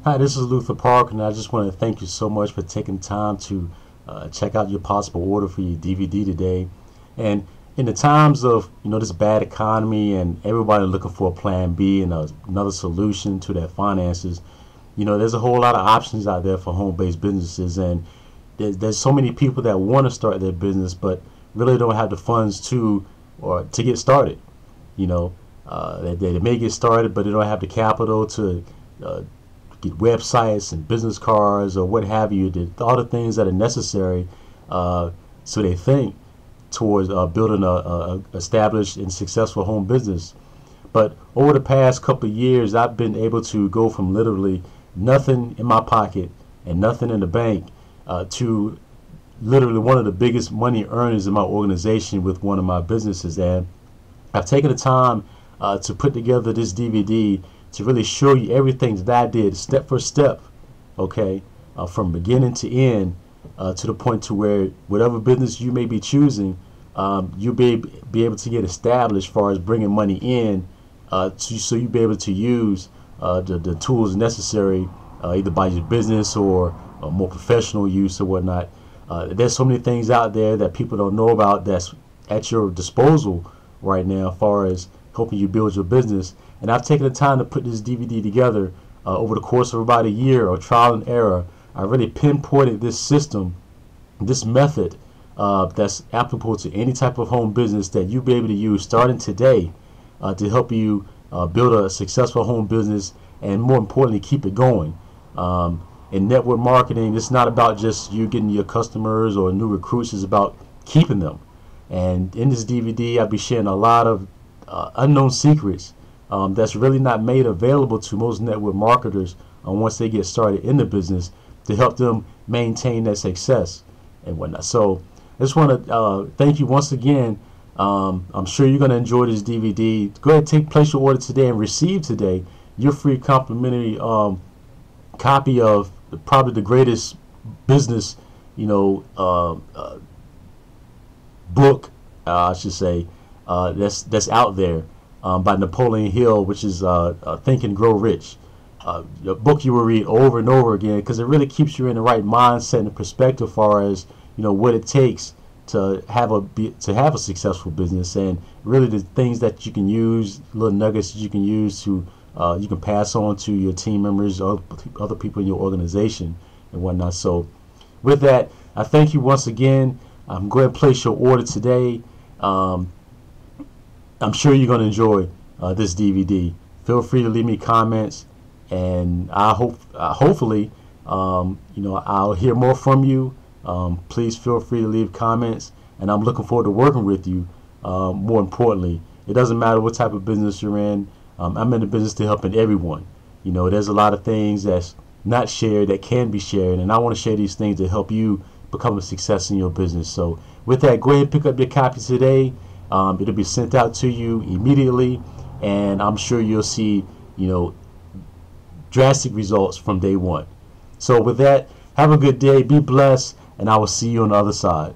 Hi, this is Luther Park, and I just want to thank you so much for taking time to check out your possible order for your DVD today. And in the times of this bad economy and everybody looking for a plan B and another solution to their finances, there's a whole lot of options out there for home-based businesses, and there's so many people that want to start their business but really don't have the funds to get started. They may get started, but they don't have the capital to uh, get websites and business cards or what have you, all the things that are necessary. So they think towards building a established and successful home business. But over the past couple of years, I've been able to go from literally nothing in my pocket and nothing in the bank to literally one of the biggest money earners in my organization with one of my businesses. And I've taken the time to put together this DVD to really show you everything that I did step for step, okay, from beginning to end, to the point to where whatever business you may be choosing, you'll be able to get established as far as bringing money in, so you'll be able to use the tools necessary, either by your business or more professional use or whatnot. There's so many things out there that people don't know about that's at your disposal right now as far as helping you build your business. And I've taken the time to put this DVD together over the course of about a year of trial and error. I really pinpointed this system, this method that's applicable to any type of home business that you'll be able to use starting today to help you build a successful home business and, more importantly, keep it going. In network marketing, it's not about just you getting your customers or new recruits, it's about keeping them. And in this DVD, I'll be sharing a lot of unknown secrets that's really not made available to most network marketers once they get started in the business to help them maintain that success and whatnot. So I just want to thank you once again. I'm sure you're going to enjoy this DVD. Go ahead and place your order today and receive today your free complimentary copy of probably the greatest business, book, I should say, that's out there, by Napoleon Hill, which is Think and Grow Rich. A book you will read over and over again because it really keeps you in the right mindset and perspective as far as what it takes to have a successful business, and really the things that you can use, little nuggets that you can use to you can pass on to your team members, other people in your organization and whatnot. So with that, I thank you once again. I'm going to place your order today. I'm sure you're going to enjoy this DVD. Feel free to leave me comments, and I hope, hopefully, I'll hear more from you. Please feel free to leave comments, and I'm looking forward to working with you. More importantly, it doesn't matter what type of business you're in. I'm in the business to helping everyone. There's a lot of things that's not shared that can be shared, and I want to share these things to help you become a success in your business. So with that, go ahead and pick up your copy today. It'll be sent out to you immediately, and I'm sure you'll see drastic results from day one. So with that, have a good day, be blessed, and I will see you on the other side.